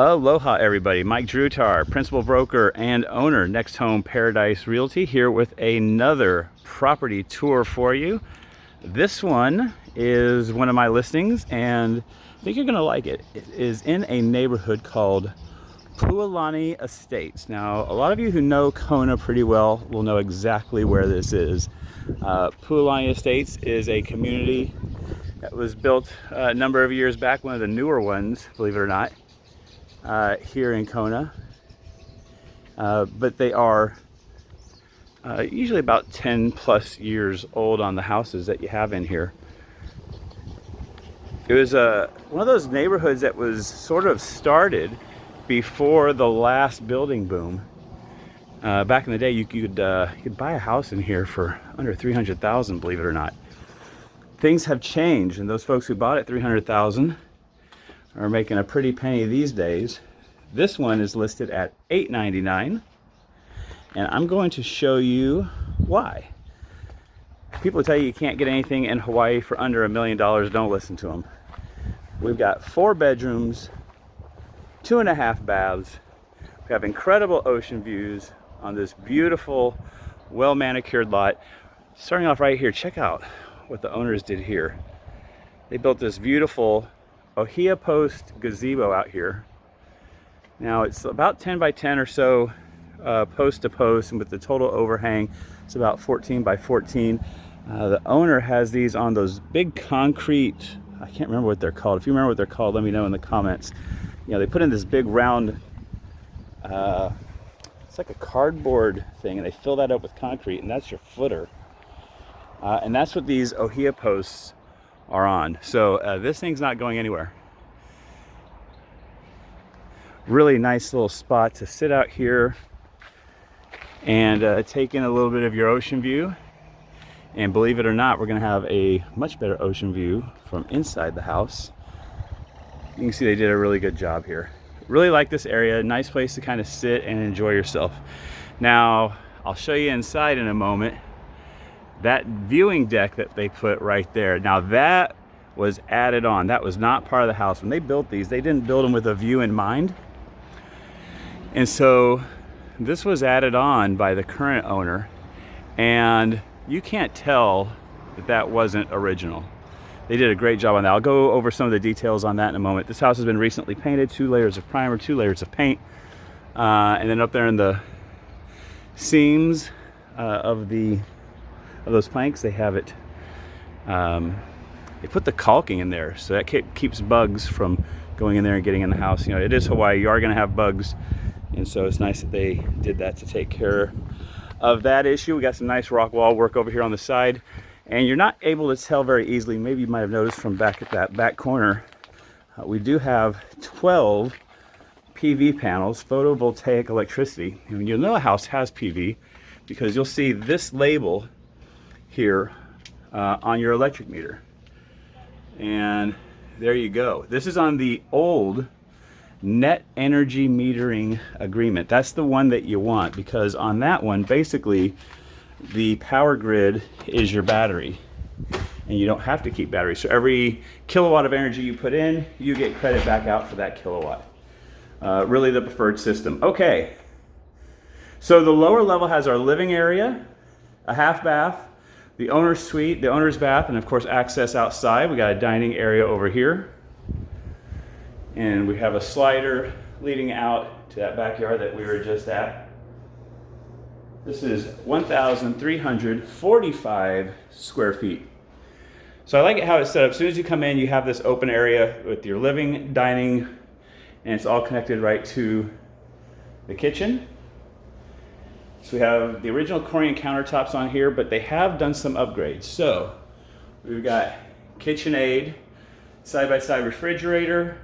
Aloha everybody, Mike Drutar, principal broker and owner, Next Home Paradise Realty, here with another property tour for you. This one is one of my listings and I think you're gonna like it. It is in a neighborhood called Pualani Estates. Now, a lot of you who know Kona pretty well will know exactly where this is. Pualani Estates is a community that was built a number of years back, one of the newer ones, believe it or not. Here in Kona, but they are usually about 10 plus years old on the houses that you have in here. It was one of those neighborhoods that was sort of started before the last building boom. Back in the day, you could buy a house in here for under $300,000, believe it or not. Things have changed, and those folks who bought it $300,000 are making a pretty penny these days. This one is listed at $899, and I'm going to show you why. People tell you can't get anything in Hawaii for under $1 million. Don't listen to them. We've got 4 bedrooms, 2.5 baths. We have incredible ocean views on this beautiful, well-manicured lot. Starting off right here, check out what the owners did here. They built this beautiful Ohia post gazebo out here. Now it's about 10 by 10 or so post to post, and with the total overhang it's about 14 by 14. The owner has these on those big concrete, I can't remember what they're called. If you remember what they're called, let me know in the comments. You know, they put in this big round, it's like a cardboard thing, and they fill that up with concrete, and that's your footer. And that's what these Ohia posts are on. So this thing's not going anywhere. Really nice little spot to sit out here and take in a little bit of your ocean view. And believe it or not, we're gonna have a much better ocean view from inside the house. You can see they did a really good job here. Really like this area, nice place to kind of sit and enjoy yourself. Now, I'll show you inside in a moment. That viewing deck that they put right there, now that was added on. That was not part of the house. When they built these, they didn't build them with a view in mind. And so this was added on by the current owner, and you can't tell that that wasn't original. They did a great job on that. I'll go over some of the details on that in a moment. This house has been recently painted, 2 layers of primer, 2 layers of paint, and then up there in the seams of those planks, they have it, they put the caulking in there, so that keeps bugs from going in there and getting in the house. You know, it is Hawaii, you are gonna have bugs, and so it's nice that they did that to take care of that issue. We got some nice rock wall work over here on the side, and you're not able to tell very easily. Maybe you might have noticed from back at that back corner, we do have 12 PV panels, photovoltaic electricity. And you'll know a house has PV because you'll see this label here on your electric meter, and there you go. This is on the old net energy metering agreement. That's the one that you want, because on that one, basically the power grid is your battery, and you don't have to keep batteries. So every kilowatt of energy you put in, you get credit back out for that kilowatt. Really the preferred system. Okay, so the lower level has our living area, a half bath, the owner's suite, the owner's bath, and of course access outside. We got a dining area over here. And we have a slider leading out to that backyard that we were just at. This is 1,345 square feet. So I like it how it's set up. As soon as you come in, you have this open area with your living, dining, and it's all connected right to the kitchen. So we have the original Korean countertops on here, but they have done some upgrades. So we've got KitchenAid, side-by-side refrigerator,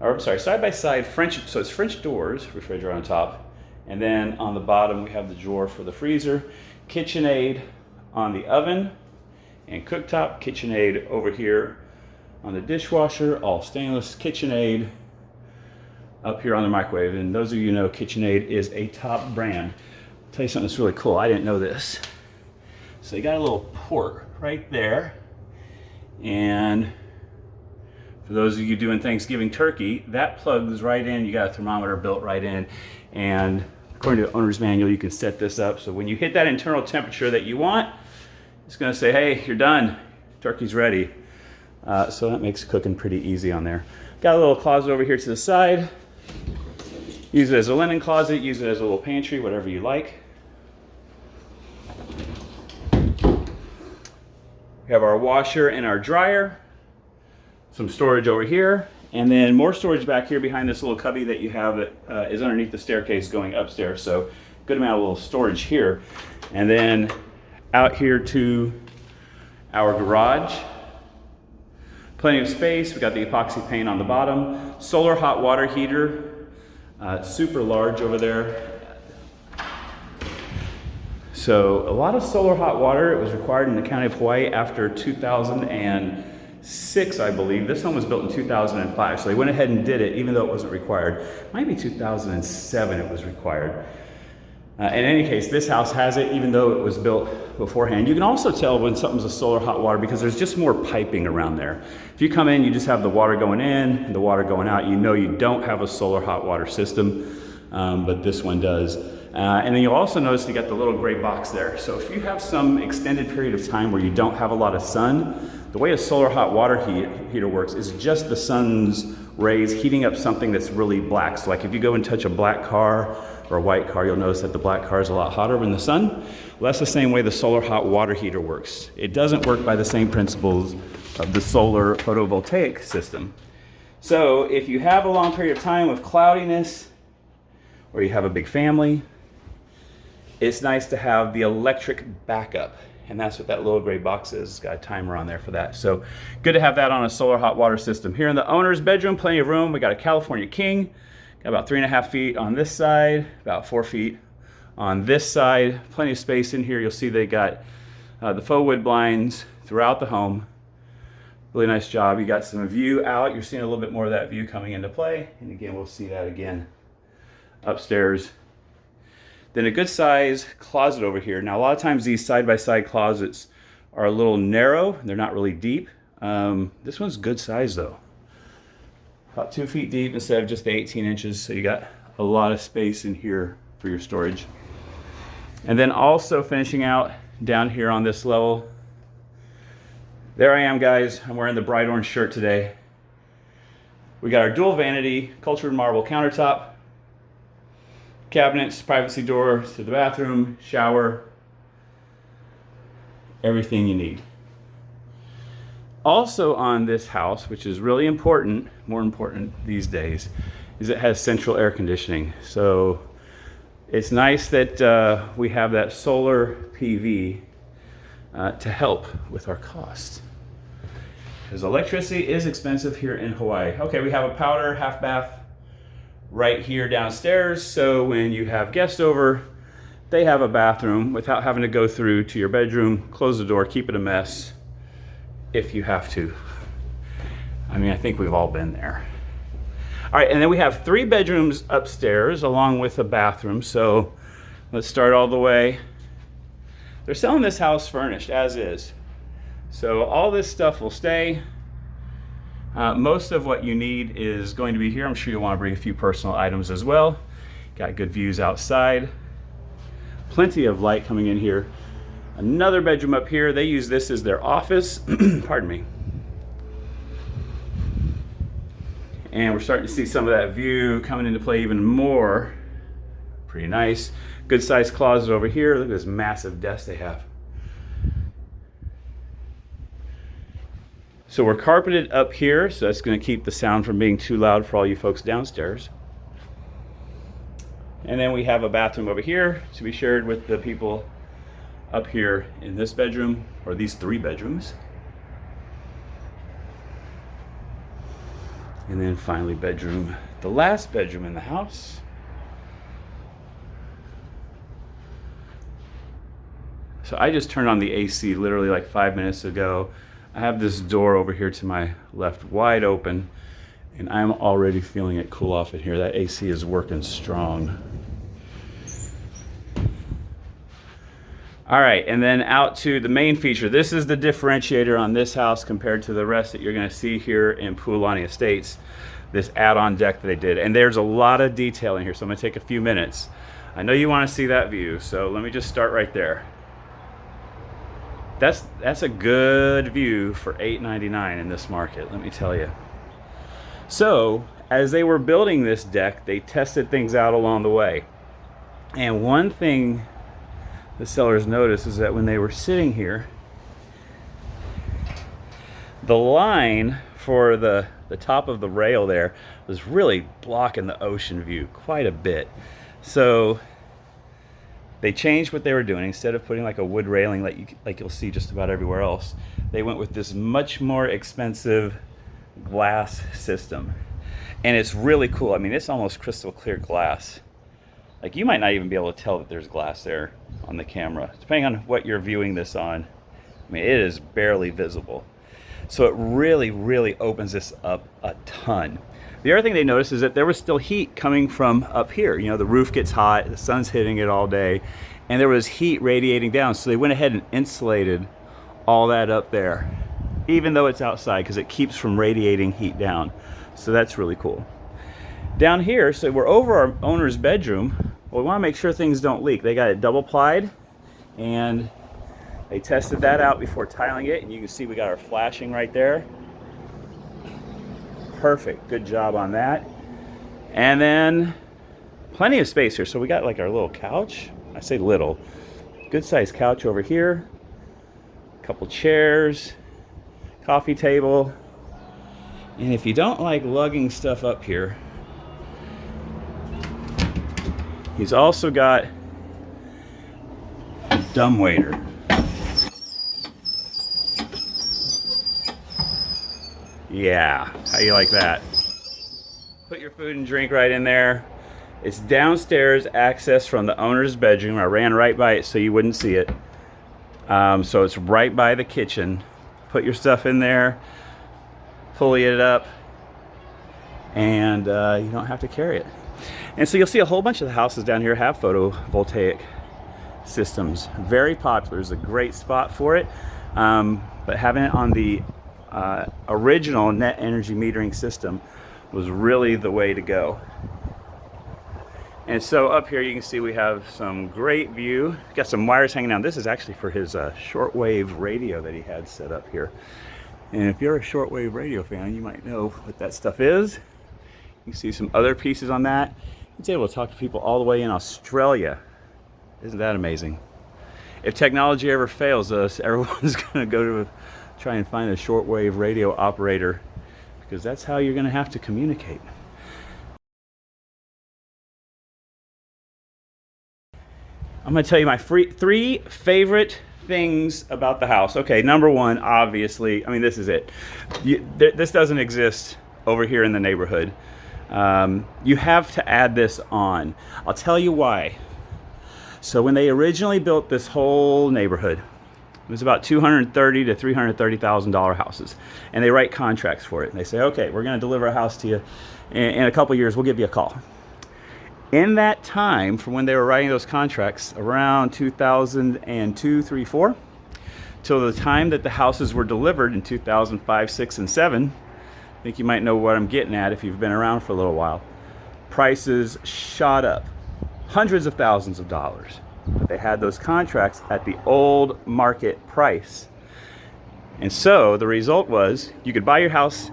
or I'm sorry, side-by-side French, so it's French doors, refrigerator on top, and then on the bottom we have the drawer for the freezer, KitchenAid on the oven and cooktop, KitchenAid over here on the dishwasher, all stainless, KitchenAid up here on the microwave. And those of you who know, KitchenAid is a top brand. I'll tell you something that's really cool. I didn't know this. So you got a little port right there, and For those of you doing Thanksgiving turkey, that plugs right in. You got a thermometer built right in, and according to the owner's manual, you can set this up so when you hit that internal temperature that you want, it's going to say, hey, you're done, turkey's ready. So that makes cooking pretty easy on there. Got a little closet over here to the side. Use it as a linen closet, use it as a little pantry, whatever you like. We have our washer and our dryer. Some storage over here, and then more storage back here behind this little cubby that you have that is underneath the staircase going upstairs. So good amount of little storage here. And then out here to our garage. Plenty of space. We got the epoxy paint on the bottom. Solar hot water heater, super large over there. So a lot of solar hot water. It was required in the county of Hawaii after 2006, I believe. This home was built in 2005, so they went ahead and did it, even though it wasn't required. Might be 2007 it was required. In any case, this house has it, even though it was built beforehand. You can also tell when something's a solar hot water because there's just more piping around there. If you come in, you just have the water going in and the water going out. You know you don't have a solar hot water system, but this one does. And then you'll also notice you got the little gray box there. So if you have some extended period of time where you don't have a lot of sun, the way a solar hot water heater works is just the sun's rays heating up something that's really black. So like if you go and touch a black car or a white car, you'll notice that the black car is a lot hotter in the sun. Well, that's the same way the solar hot water heater works. It doesn't work by the same principles of the solar photovoltaic system. So if you have a long period of time of cloudiness, or you have a big family, it's nice to have the electric backup. And that's what that little gray box is. It's got a timer on there for that. So good to have that on a solar hot water system. Here in the owner's bedroom, plenty of room. We got a California king. Got about 3.5 feet on this side, about 4 feet on this side. Plenty of space in here. You'll see they got the faux wood blinds throughout the home. Really nice job. You got some view out. You're seeing a little bit more of that view coming into play. And again, we'll see that again upstairs. Then a good size closet over here. Now a lot of times these side-by-side closets are a little narrow. They're not really deep. This one's good size though. About 2 feet deep instead of just the 18 inches. So you got a lot of space in here for your storage. And then also finishing out down here on this level. There I am, guys. I'm wearing the bright orange shirt today. We got our dual vanity, cultured marble countertop, cabinets, privacy door to the bathroom, shower, everything you need. Also on this house, which is really important, more important these days, is it has central air conditioning. So it's nice that we have that solar PV to help with our costs. Because electricity is expensive here in Hawaii. Okay, we have a powder half bath right here downstairs, so when you have guests over, they have a bathroom without having to go through to your bedroom, close the door, keep it a mess if you have to. I mean, I think we've all been there. All right, and then we have 3 bedrooms upstairs along with a bathroom. So let's start all the way. They're selling this house furnished as is. So all this stuff will stay. Most of what you need is going to be here. I'm sure you'll want to bring a few personal items as well. Got good views outside. Plenty of light coming in here. Another bedroom up here. They use this as their office. Pardon me. And we're starting to see some of that view coming into play even more. Pretty nice. Good sized closet over here. Look at this massive desk they have. So we're carpeted up here, so that's going to keep the sound from being too loud for all you folks downstairs. And then we have a bathroom over here to be shared with the people up here in this bedroom, or these 3 bedrooms. And then finally bedroom, the last bedroom in the house. So I just turned on the AC literally like 5 minutes ago. I have this door over here to my left wide open, and I'm already feeling it cool off in here. That AC is working strong. All right, and then out to the main feature. This is the differentiator on this house compared to the rest that you're going to see here in Pualani Estates, this add-on deck that they did. And there's a lot of detail in here, so I'm going to take a few minutes. I know you want to see that view, so let me just start right there. That's a good view for $8.99 in this market, let me tell you. So, as they were building this deck, they tested things out along the way. And one thing the sellers noticed is that when they were sitting here, the line for the top of the rail there was really blocking the ocean view quite a bit. So they changed what they were doing. Instead of putting like a wood railing like you'll see just about everywhere else, they went with this much more expensive glass system. And it's really cool. I mean, it's almost crystal clear glass. Like, you might not even be able to tell that there's glass there on the camera, depending on what you're viewing this on. I mean, it is barely visible. So it really, really opens this up a ton. The other thing they noticed is that there was still heat coming from up here. You know, the roof gets hot, the sun's hitting it all day, and there was heat radiating down. So they went ahead and insulated all that up there, even though it's outside, because it keeps from radiating heat down. So that's really cool. Down here, so we're over our owner's bedroom. Well, we want to make sure things don't leak. They got it double plied, and they tested that out before tiling it, and you can see we got our flashing right there. Perfect, good job on that. And then plenty of space here. So we got like our little couch. I say little, good sized couch over here. A couple chairs, coffee table. And if you don't like lugging stuff up here, he's also got a dumbwaiter. Yeah, how you like that? Put your food and drink right in there. It's downstairs access from the owner's bedroom. I ran right by it so you wouldn't see it. So it's right by the kitchen. Put your stuff in there, pulley it up, and you don't have to carry it. And so you'll see a whole bunch of the houses down here have photovoltaic systems. Very popular. It's a great spot for it. But having it on the original net energy metering system was really the way to go. And so up here you can see we have some great view. Got some wires hanging down. This is actually for his shortwave radio that he had set up here. And if you're a shortwave radio fan, you might know what that stuff is. You can see some other pieces on that. He's able to talk to people all the way in Australia. Isn't that amazing? If technology ever fails us, everyone's going to go to try and find a shortwave radio operator, because that's how you're going to have to communicate. I'm going to tell you my three favorite things about the house. Okay, number one, obviously, I mean, this is it. This doesn't exist over here in the neighborhood. You have to add this on. I'll tell you why. So when they originally built this whole neighborhood, it was about $230,000 to $330,000 houses, and they write contracts for it. And they say, okay, we're going to deliver a house to you in a couple years. We'll give you a call. In that time, from when they were writing those contracts, around 2002, 3, 4, till the time that the houses were delivered in 2005, 6, and 7, I think you might know what I'm getting at if you've been around for a little while. Prices shot up, hundreds of thousands of dollars. But they had those contracts at the old market price. And so the result was you could buy your house,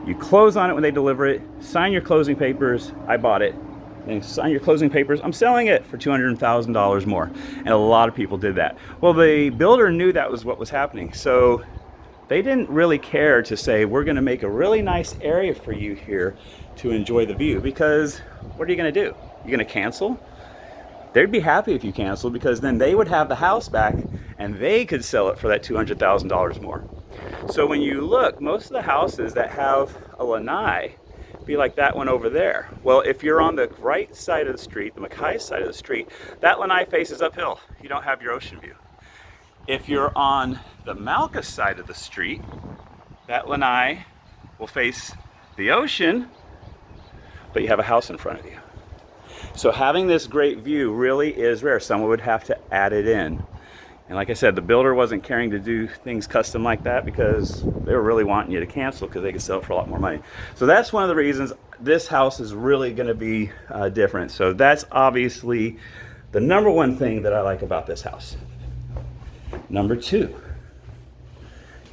you close on it when they deliver it, sign your closing papers, I bought it, and sign your closing papers, I'm selling it for $200,000 more. And a lot of people did that. Well, the builder knew that was what was happening. So they didn't really care to say, we're going to make a really nice area for you here to enjoy the view, because what are you going to do? You're going to cancel? They'd be happy if you canceled, because then they would have the house back and they could sell it for that $200,000 more. So when you look, most of the houses that have a lanai be like that one over there. Well, if you're on the right side of the street, the Mackay side of the street, that lanai faces uphill. You don't have your ocean view. If you're on the Malchus side of the street, that lanai will face the ocean, but you have a house in front of you. So having this great view really is rare. Someone would have to add it in. And like I said, the builder wasn't caring to do things custom like that because they were really wanting you to cancel because they could sell it for a lot more money. So that's one of the reasons this house is really going to be different. So that's obviously the number one thing that I like about this house. Number two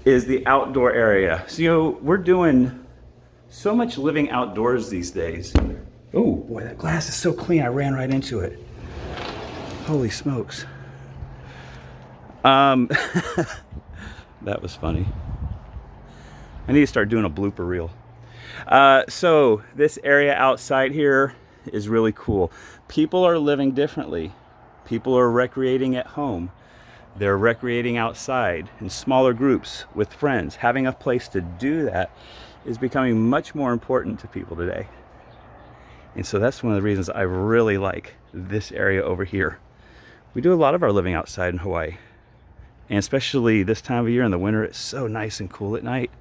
is the outdoor area. So, you know, we're doing so much living outdoors these days. Oh boy, that glass is so clean, I ran right into it. Holy smokes. That was funny. I need to start doing a blooper reel. So this area outside here is really cool. People are living differently. People are recreating at home. They're recreating outside in smaller groups with friends. Having a place to do that is becoming much more important to people today. And so that's one of the reasons I really like this area over here. We do a lot of our living outside in Hawaii. And especially this time of year in the winter, it's so nice and cool at night.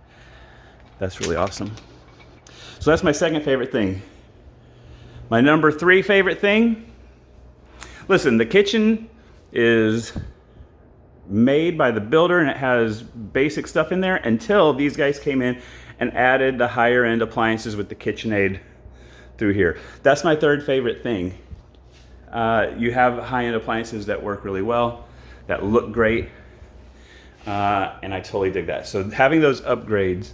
That's really awesome. So that's my second favorite thing. My number three favorite thing, listen, the kitchen is made by the builder and it has basic stuff in there until these guys came in and added the higher end appliances with the KitchenAid through here. That's my third favorite thing. You have high end appliances that work really well, that look great. And I totally dig that. So having those upgrades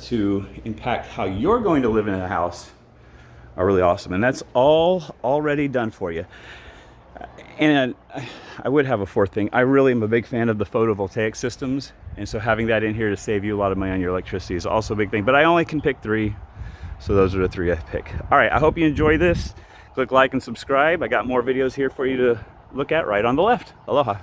to impact how you're going to live in a house are really awesome. And that's all already done for you. And I would have a fourth thing. I really am a big fan of the photovoltaic systems. And so having that in here to save you a lot of money on your electricity is also a big thing. But I only can pick three. So those are the three I pick. All right, I hope you enjoy this. Click like and subscribe. I got more videos here for you to look at right on the left. Aloha.